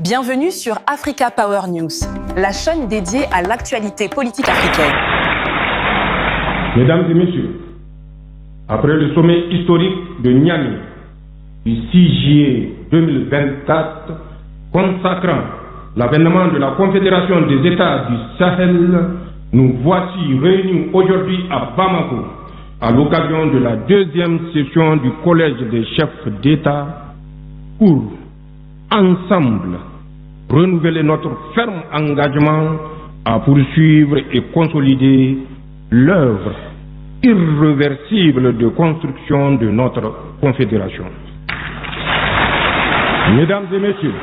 Bienvenue sur Africa Power News, la chaîne dédiée à l'actualité politique africaine. Mesdames et messieurs, après le sommet historique de Niamey du 6 juillet 2024 consacrant l'avènement de la Confédération des États du Sahel, nous voici réunis aujourd'hui à Bamako à l'occasion de la deuxième session du Collège des chefs d'État pour, ensemble, renouveler notre ferme engagement à poursuivre et consolider l'œuvre irréversible de construction de notre Confédération. Mesdames et messieurs,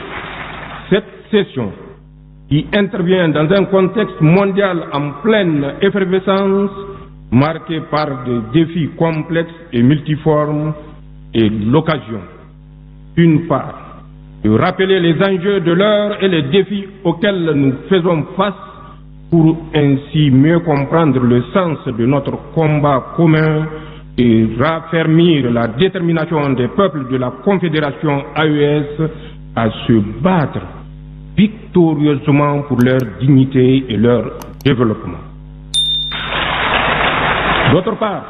cette session, qui intervient dans un contexte mondial en pleine effervescence, marqué par des défis complexes et multiformes, est l'occasion, d'une part, de rappeler les enjeux de l'heure et les défis auxquels nous faisons face pour ainsi mieux comprendre le sens de notre combat commun et raffermir la détermination des peuples de la Confédération AES à se battre victorieusement pour leur dignité et leur développement. D'autre part,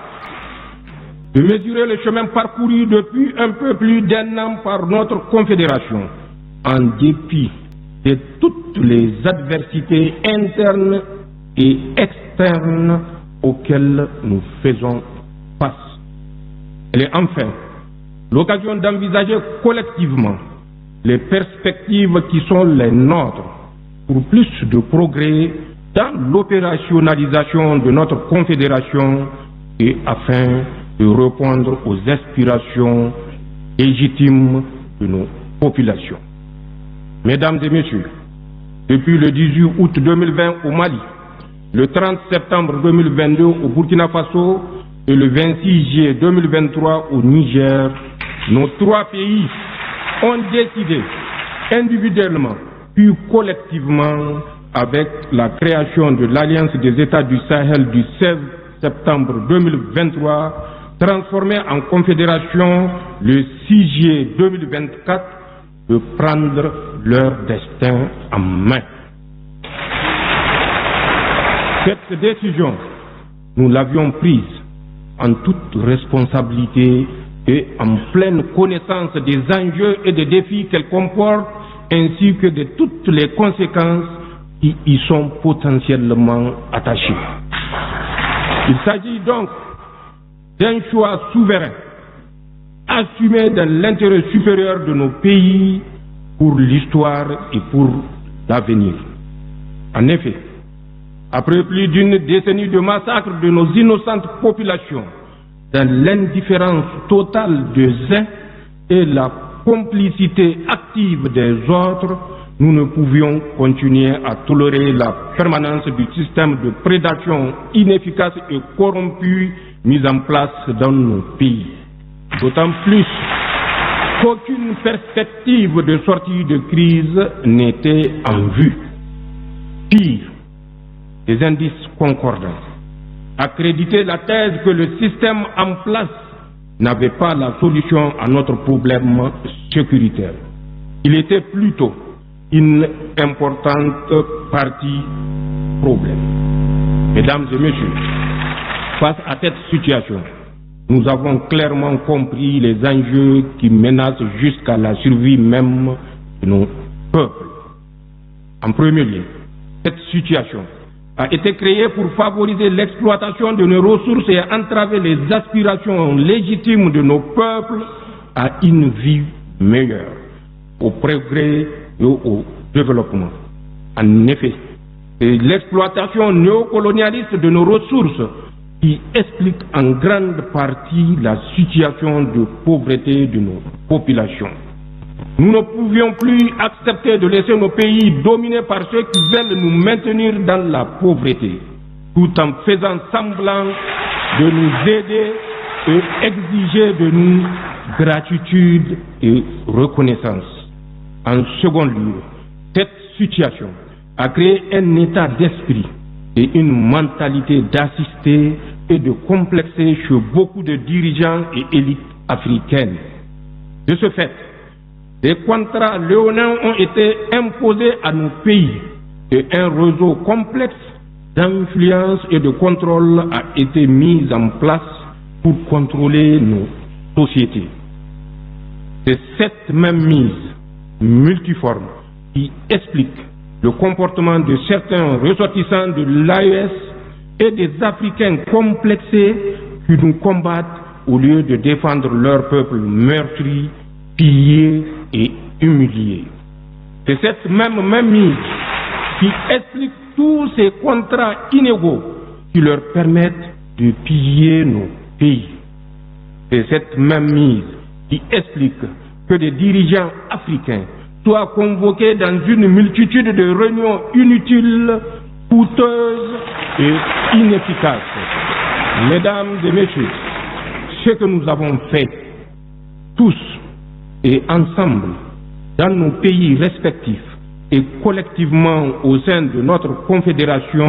de mesurer le chemin parcouru depuis un peu plus d'1 an par notre Confédération, en dépit de toutes les adversités internes et externes auxquelles nous faisons face. Elle est enfin l'occasion d'envisager collectivement les perspectives qui sont les nôtres pour plus de progrès dans l'opérationnalisation de notre Confédération et afin de répondre aux aspirations légitimes de nos populations. Mesdames et messieurs, depuis le 18 août 2020 au Mali, le 30 septembre 2022 au Burkina Faso et le 26 juillet 2023 au Niger, nos 3 pays ont décidé individuellement puis collectivement avec la création de l'Alliance des États du Sahel du 16 septembre 2023, transformée en confédération le 6 juillet 2024, de prendre leur destin en main. Cette décision, nous l'avions prise en toute responsabilité et en pleine connaissance des enjeux et des défis qu'elle comporte, ainsi que de toutes les conséquences qui y sont potentiellement attachées. Il s'agit donc d'un choix souverain, assumé dans l'intérêt supérieur de nos pays pour l'histoire et pour l'avenir. En effet, après plus d'une décennie de massacre de nos innocentes populations, dans l'indifférence totale des uns et la complicité active des autres, nous ne pouvions continuer à tolérer la permanence du système de prédation inefficace et corrompu mis en place dans nos pays. D'autant plus qu'aucune perspective de sortie de crise n'était en vue. Pire, des indices concordants accréditaient la thèse que le système en place n'avait pas la solution à notre problème sécuritaire. Il était plutôt une importante partie problème. Mesdames et messieurs, face à cette situation, nous avons clairement compris les enjeux qui menacent jusqu'à la survie même de nos peuples. En premier lieu, cette situation a été créée pour favoriser l'exploitation de nos ressources et entraver les aspirations légitimes de nos peuples à une vie meilleure, au progrès et au développement. En effet, c'est l'exploitation néocolonialiste de nos ressources qui explique en grande partie la situation de pauvreté de nos populations. Nous ne pouvions plus accepter de laisser nos pays dominés par ceux qui veulent nous maintenir dans la pauvreté, tout en faisant semblant de nous aider et exiger de nous gratitude et reconnaissance. En second lieu, cette situation a créé un état d'esprit et une mentalité d'assister et de complexer chez beaucoup de dirigeants et élites africaines. De ce fait, des contrats léonins ont été imposés à nos pays et un réseau complexe d'influence et de contrôle a été mis en place pour contrôler nos sociétés. C'est cette même mise multiforme qui explique le comportement de certains ressortissants de l'AES et des Africains complexés qui nous combattent au lieu de défendre leur peuple meurtri, pillé et humilié. C'est cette même mise qui explique tous ces contrats inégaux qui leur permettent de piller nos pays. C'est cette même mise qui explique que des dirigeants africains soient convoqués dans une multitude de réunions inutiles, coûteuses et inefficaces. Mesdames et messieurs, ce que nous avons fait, tous et ensemble, dans nos pays respectifs et collectivement au sein de notre confédération,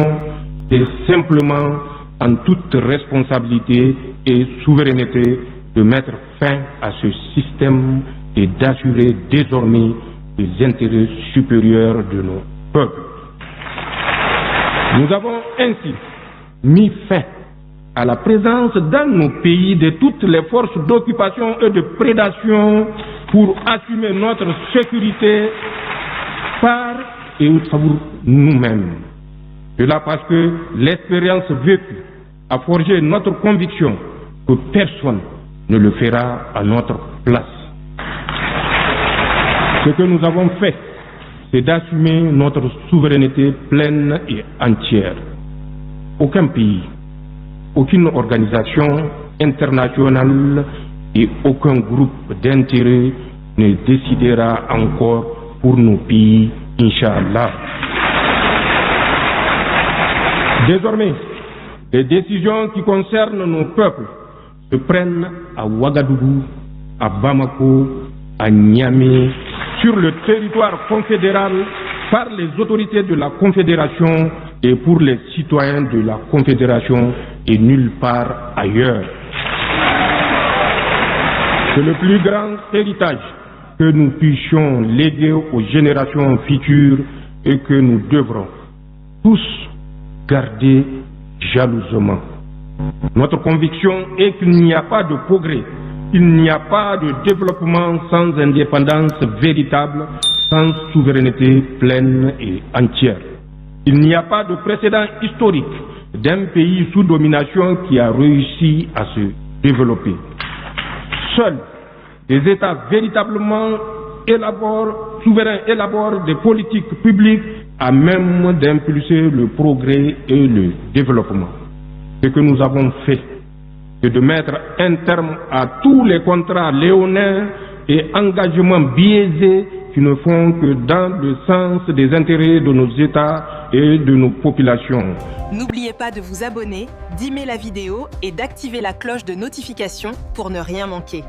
c'est simplement en toute responsabilité et souveraineté de mettre fin à ce système et d'assurer désormais les intérêts supérieurs de nos peuples. Nous avons ainsi mis fin à la présence dans nos pays de toutes les forces d'occupation et de prédation pour assumer notre sécurité par et pour nous-mêmes. Cela parce que l'expérience vécue a forgé notre conviction que personne ne le fera à notre place. Ce que nous avons fait, c'est d'assumer notre souveraineté pleine et entière. Aucun pays, aucune organisation internationale et aucun groupe d'intérêt ne décidera encore pour nos pays, Inch'Allah. Désormais, les décisions qui concernent nos peuples se prennent à Ouagadougou, à Bamako, à Niamey, sur le territoire confédéral par les autorités de la Confédération et pour les citoyens de la Confédération et nulle part ailleurs. C'est le plus grand héritage que nous puissions léguer aux générations futures et que nous devrons tous garder jalousement. Notre conviction est qu'il n'y a pas de progrès, il n'y a pas de développement sans indépendance véritable, sans souveraineté pleine et entière. Il n'y a pas de précédent historique d'un pays sous domination qui a réussi à se développer. Seuls des États véritablement souverains élaborent des politiques publiques à même d'impulser le progrès et le développement. Ce que nous avons fait, c'est de mettre un terme à tous les contrats léonins et engagements biaisés qui ne font que dans le sens des intérêts de nos États et de nos populations. N'oubliez pas de vous abonner, d'aimer la vidéo et d'activer la cloche de notification pour ne rien manquer.